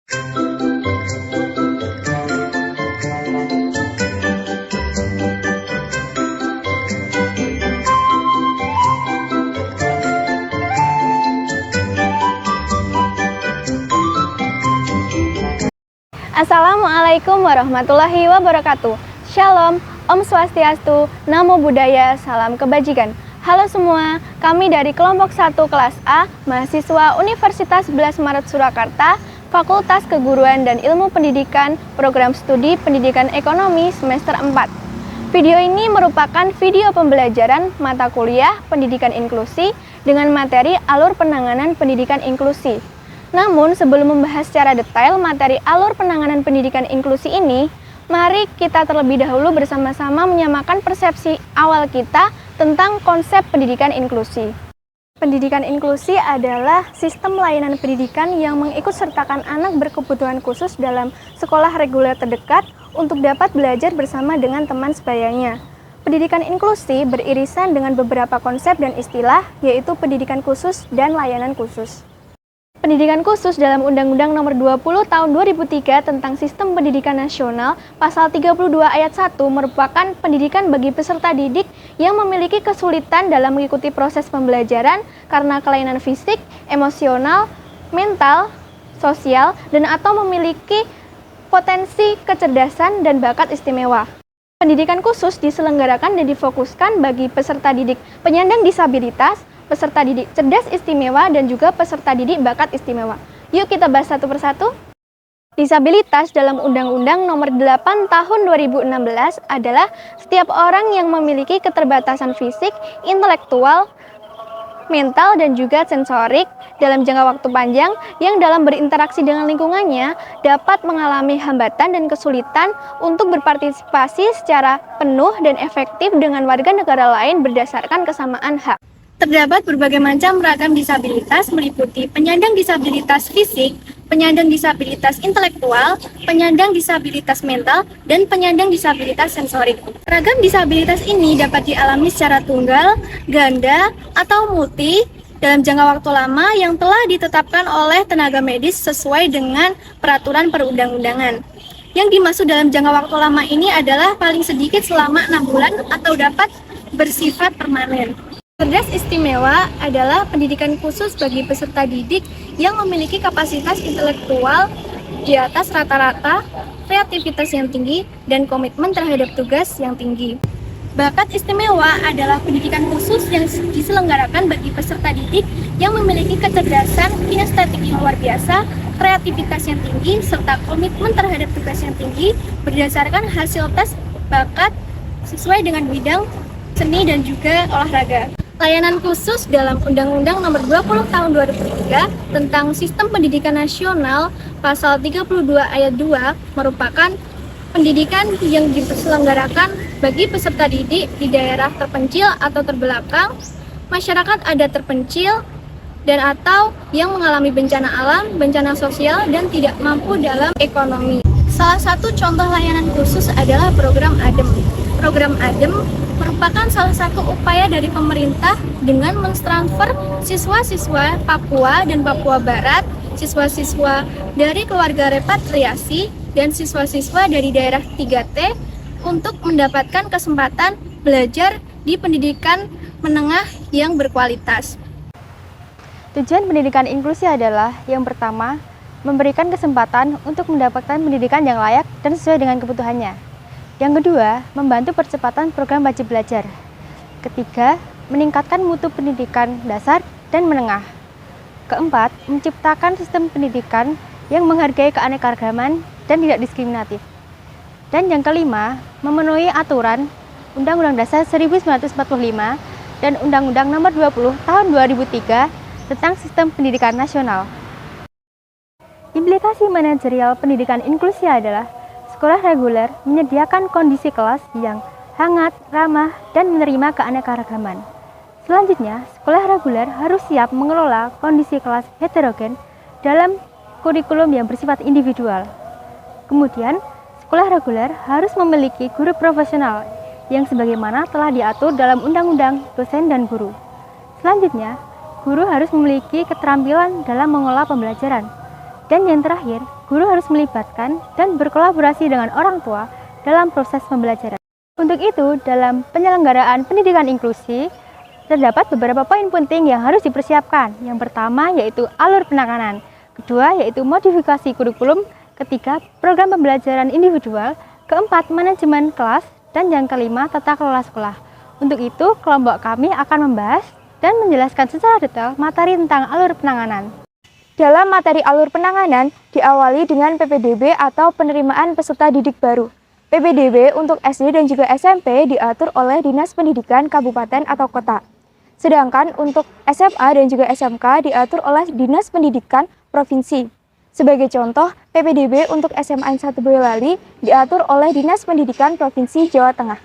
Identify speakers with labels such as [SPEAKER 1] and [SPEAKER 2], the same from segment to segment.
[SPEAKER 1] Assalamualaikum warahmatullahi wabarakatuh. Shalom, Om Swastiastu, Namo Buddhaya, Salam Kebajikan. Halo semua, kami dari kelompok 1 kelas A, mahasiswa Universitas 11 Maret Surakarta, Fakultas Keguruan dan Ilmu Pendidikan, Program Studi Pendidikan Ekonomi semester 4. Video ini merupakan video pembelajaran mata kuliah Pendidikan Inklusi dengan materi alur penanganan pendidikan inklusi. Namun, sebelum membahas secara detail materi alur penanganan pendidikan inklusi ini, mari kita terlebih dahulu bersama-sama menyamakan persepsi awal kita tentang konsep pendidikan inklusi. Pendidikan inklusi adalah sistem layanan pendidikan yang mengikutsertakan anak berkebutuhan khusus dalam sekolah reguler terdekat untuk dapat belajar bersama dengan teman sebayanya. Pendidikan inklusi beririsan dengan beberapa konsep dan istilah, yaitu pendidikan khusus dan layanan khusus. Pendidikan khusus dalam Undang-Undang Nomor 20 Tahun 2003 tentang Sistem Pendidikan Nasional, Pasal 32 Ayat 1 merupakan pendidikan bagi peserta didik yang memiliki kesulitan dalam mengikuti proses pembelajaran karena kelainan fisik, emosional, mental, sosial, dan atau memiliki potensi kecerdasan dan bakat istimewa. Pendidikan khusus diselenggarakan dan difokuskan bagi peserta didik penyandang disabilitas, peserta didik cerdas istimewa, dan juga peserta didik bakat istimewa. Yuk kita bahas satu persatu. Disabilitas dalam Undang-Undang Nomor 8 Tahun 2016 adalah setiap orang yang memiliki keterbatasan fisik, intelektual, mental, dan juga sensorik dalam jangka waktu panjang yang dalam berinteraksi dengan lingkungannya dapat mengalami hambatan dan kesulitan untuk berpartisipasi secara penuh dan efektif dengan warga negara lain berdasarkan kesamaan hak. Terdapat berbagai macam ragam disabilitas meliputi penyandang disabilitas fisik, penyandang disabilitas intelektual, penyandang disabilitas mental, dan penyandang disabilitas sensorik. Ragam disabilitas ini dapat dialami secara tunggal, ganda, atau multi dalam jangka waktu lama yang telah ditetapkan oleh tenaga medis sesuai dengan peraturan perundang-undangan. Yang dimaksud dalam jangka waktu lama ini adalah paling sedikit selama 6 bulan atau dapat bersifat permanen. Cerdas istimewa adalah pendidikan khusus bagi peserta didik yang memiliki kapasitas intelektual di atas rata-rata, kreativitas yang tinggi, dan komitmen terhadap tugas yang tinggi. Bakat istimewa adalah pendidikan khusus yang diselenggarakan bagi peserta didik yang memiliki kecerdasan kinestetik yang luar biasa, kreativitas yang tinggi, serta komitmen terhadap tugas yang tinggi berdasarkan hasil tes bakat sesuai dengan bidang seni dan juga olahraga. Layanan khusus dalam Undang-Undang Nomor 20 Tahun 2003 tentang Sistem Pendidikan Nasional, Pasal 32 Ayat 2 merupakan pendidikan yang diselenggarakan bagi peserta didik di daerah terpencil atau terbelakang, masyarakat adat terpencil, dan atau yang mengalami bencana alam, bencana sosial, dan tidak mampu dalam ekonomi. Salah satu contoh layanan khusus adalah program ADEM. Program ADEM merupakan salah satu upaya dari pemerintah dengan mentransfer siswa-siswa Papua dan Papua Barat, siswa-siswa dari keluarga repatriasi, dan siswa-siswa dari daerah 3T untuk mendapatkan kesempatan belajar di pendidikan menengah yang berkualitas.
[SPEAKER 2] Tujuan pendidikan inklusi adalah yang pertama, memberikan kesempatan untuk mendapatkan pendidikan yang layak dan sesuai dengan kebutuhannya. Yang kedua, membantu percepatan program wajib belajar. Ketiga, meningkatkan mutu pendidikan dasar dan menengah. Keempat, menciptakan sistem pendidikan yang menghargai keanekaragaman dan tidak diskriminatif. Dan yang kelima, memenuhi aturan Undang-Undang Dasar 1945 dan Undang-Undang Nomor 20 Tahun 2003 tentang Sistem Pendidikan Nasional. Implikasi manajerial pendidikan inklusi adalah sekolah reguler menyediakan kondisi kelas yang hangat, ramah, dan menerima keanekaragaman. Selanjutnya, sekolah reguler harus siap mengelola kondisi kelas heterogen dalam kurikulum yang bersifat individual. Kemudian, sekolah reguler harus memiliki guru profesional yang sebagaimana telah diatur dalam Undang-Undang Dosen dan Guru. Selanjutnya, guru harus memiliki keterampilan dalam mengelola pembelajaran. Dan yang terakhir, guru harus melibatkan dan berkolaborasi dengan orang tua dalam proses pembelajaran. Untuk itu, dalam penyelenggaraan pendidikan inklusi, terdapat beberapa poin penting yang harus dipersiapkan. Yang pertama yaitu alur penanganan, kedua yaitu modifikasi kurikulum, ketiga program pembelajaran individual, keempat manajemen kelas, dan yang kelima tata kelola sekolah. Untuk itu, kelompok kami akan membahas dan menjelaskan secara detail materi tentang alur penanganan.
[SPEAKER 1] Dalam materi alur penanganan, diawali dengan PPDB atau penerimaan peserta didik baru. PPDB untuk SD dan juga SMP diatur oleh Dinas Pendidikan Kabupaten atau Kota. Sedangkan untuk SMA dan juga SMK diatur oleh Dinas Pendidikan Provinsi. Sebagai contoh, PPDB untuk SMA 1 Boyolali diatur oleh Dinas Pendidikan Provinsi Jawa Tengah.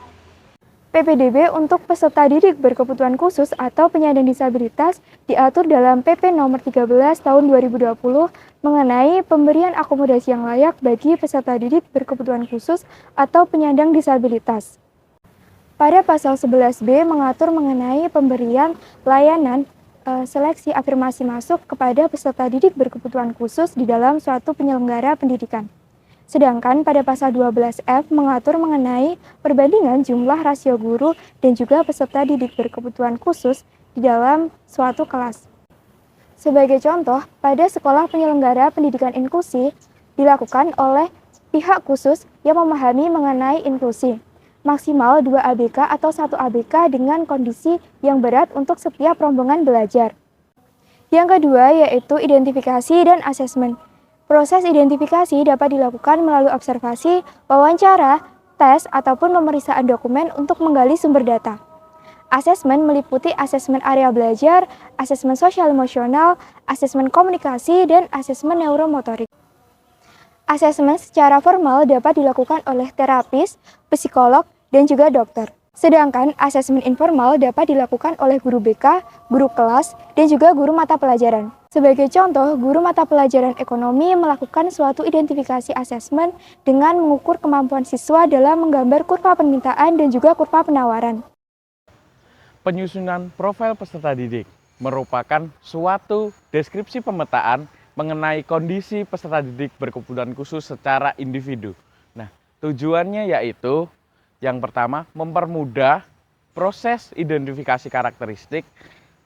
[SPEAKER 1] PPDB untuk peserta didik berkebutuhan khusus atau penyandang disabilitas diatur dalam PP nomor 13 tahun 2020 mengenai pemberian akomodasi yang layak bagi peserta didik berkebutuhan khusus atau penyandang disabilitas. Pada pasal 11B mengatur mengenai pemberian layanan seleksi afirmasi masuk kepada peserta didik berkebutuhan khusus di dalam suatu penyelenggara pendidikan. Sedangkan pada pasal 12F mengatur mengenai perbandingan jumlah rasio guru dan juga peserta didik berkebutuhan khusus di dalam suatu kelas. Sebagai contoh, pada sekolah penyelenggara pendidikan inklusi dilakukan oleh pihak khusus yang memahami mengenai inklusi. Maksimal 2 ABK atau 1 ABK dengan kondisi yang berat untuk setiap rombongan belajar. Yang kedua yaitu identifikasi dan asesmen. Proses identifikasi dapat dilakukan melalui observasi, wawancara, tes, ataupun pemeriksaan dokumen untuk menggali sumber data. Asesmen meliputi asesmen area belajar, asesmen sosial emosional, asesmen komunikasi, dan asesmen neuromotorik. Asesmen secara formal dapat dilakukan oleh terapis, psikolog, dan juga dokter. Sedangkan asesmen informal dapat dilakukan oleh guru BK, guru kelas, dan juga guru mata pelajaran. Sebagai contoh, guru mata pelajaran ekonomi melakukan suatu identifikasi asesmen dengan mengukur kemampuan siswa dalam menggambar kurva permintaan dan juga kurva penawaran.
[SPEAKER 3] Penyusunan profil peserta didik merupakan suatu deskripsi pemetaan mengenai kondisi peserta didik berkebutuhan khusus secara individu. Nah, tujuannya yaitu yang pertama, mempermudah proses identifikasi karakteristik,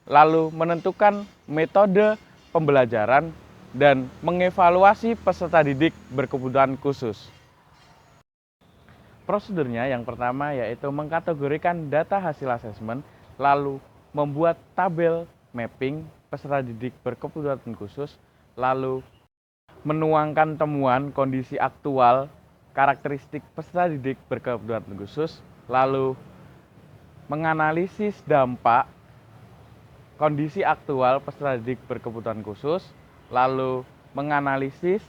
[SPEAKER 3] lalu menentukan metode pembelajaran, dan mengevaluasi peserta didik berkebutuhan khusus. Prosedurnya yang pertama yaitu mengkategorikan data hasil asesmen, lalu membuat tabel mapping peserta didik berkebutuhan khusus, lalu menuangkan temuan kondisi aktual karakteristik peserta didik berkebutuhan khusus, lalu menganalisis dampak kondisi aktual peserta didik berkebutuhan khusus, lalu menganalisis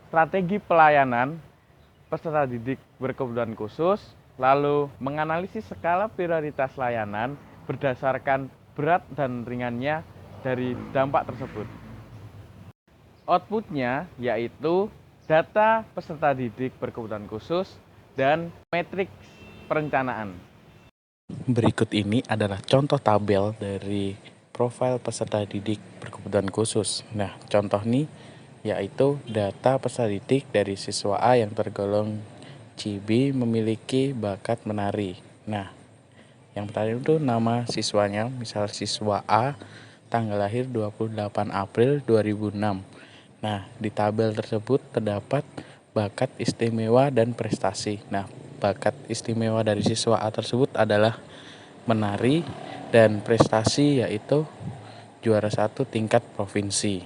[SPEAKER 3] strategi pelayanan peserta didik berkebutuhan khusus, lalu menganalisis skala prioritas layanan berdasarkan berat dan ringannya dari dampak tersebut. Outputnya yaitu data peserta didik berkebutuhan khusus dan matriks perencanaan.
[SPEAKER 4] Berikut ini adalah contoh tabel dari profil peserta didik berkebutuhan khusus. Nah, contoh nih yaitu data peserta didik dari siswa A yang tergolong CB memiliki bakat menari. Nah, yang pertama itu nama siswanya, misal siswa A tanggal lahir 28 April 2006. Nah, di tabel tersebut terdapat bakat istimewa dan prestasi. Nah, bakat istimewa dari siswa A tersebut adalah menari dan prestasi yaitu juara 1 tingkat provinsi.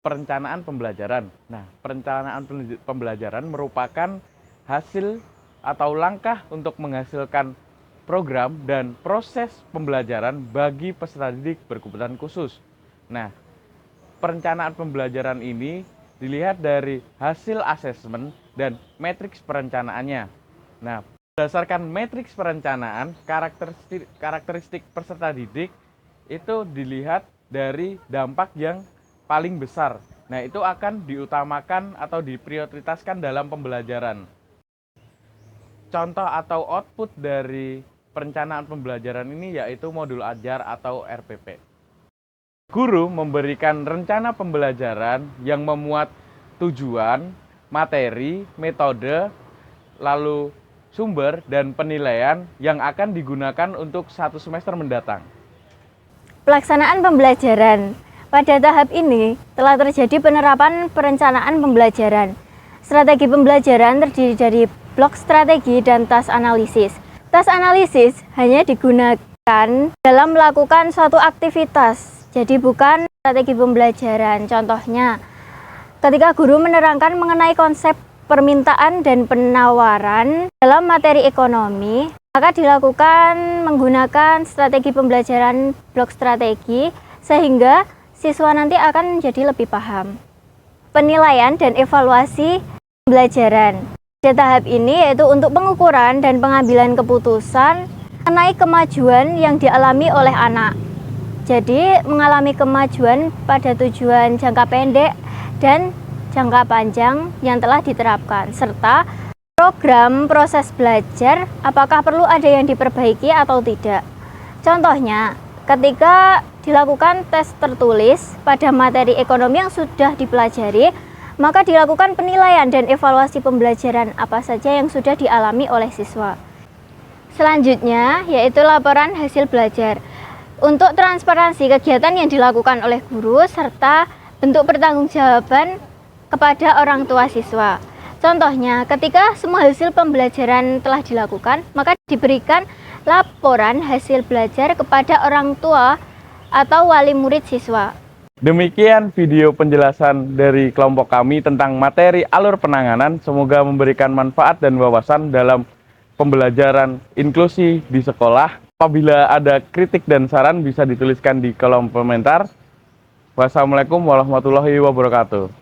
[SPEAKER 3] Perencanaan pembelajaran. Nah, perencanaan pembelajaran merupakan hasil atau langkah untuk menghasilkan program dan proses pembelajaran bagi peserta didik berkebutuhan khusus. Nah, perencanaan pembelajaran ini dilihat dari hasil asesmen dan matriks perencanaannya. Nah, berdasarkan matriks perencanaan, karakteristik peserta didik itu dilihat dari dampak yang paling besar. Nah, itu akan diutamakan atau diprioritaskan dalam pembelajaran. Contoh atau output dari perencanaan pembelajaran ini yaitu modul ajar atau RPP. Guru memberikan rencana pembelajaran yang memuat tujuan, materi, metode, lalu sumber dan penilaian yang akan digunakan untuk 1 semester mendatang.
[SPEAKER 5] Pelaksanaan pembelajaran. Pada tahap ini telah terjadi penerapan perencanaan pembelajaran. Strategi pembelajaran terdiri dari blok strategi dan task analisis. Task analisis hanya digunakan dalam melakukan suatu aktivitas, jadi bukan strategi pembelajaran. Contohnya, ketika guru menerangkan mengenai konsep permintaan dan penawaran dalam materi ekonomi, maka dilakukan menggunakan strategi pembelajaran blok strategi sehingga siswa nanti akan menjadi lebih paham. Penilaian dan evaluasi pembelajaran. Pada tahap ini yaitu untuk pengukuran dan pengambilan keputusan mengenai kemajuan yang dialami oleh anak. Jadi mengalami kemajuan pada tujuan jangka pendek dan jangka panjang yang telah diterapkan, serta program proses belajar apakah perlu ada yang diperbaiki atau tidak. Contohnya, ketika dilakukan tes tertulis pada materi ekonomi yang sudah dipelajari, maka dilakukan penilaian dan evaluasi pembelajaran apa saja yang sudah dialami oleh siswa. Selanjutnya, yaitu laporan hasil belajar. Untuk transparansi kegiatan yang dilakukan oleh guru serta bentuk pertanggungjawaban kepada orang tua siswa. Contohnya, ketika semua hasil pembelajaran telah dilakukan, maka diberikan laporan hasil belajar kepada orang tua atau wali murid siswa.
[SPEAKER 3] Demikian video penjelasan dari kelompok kami tentang materi alur penanganan. Semoga memberikan manfaat dan wawasan dalam pembelajaran inklusi di sekolah. Apabila ada kritik dan saran bisa dituliskan di kolom komentar. Wassalamualaikum warahmatullahi wabarakatuh.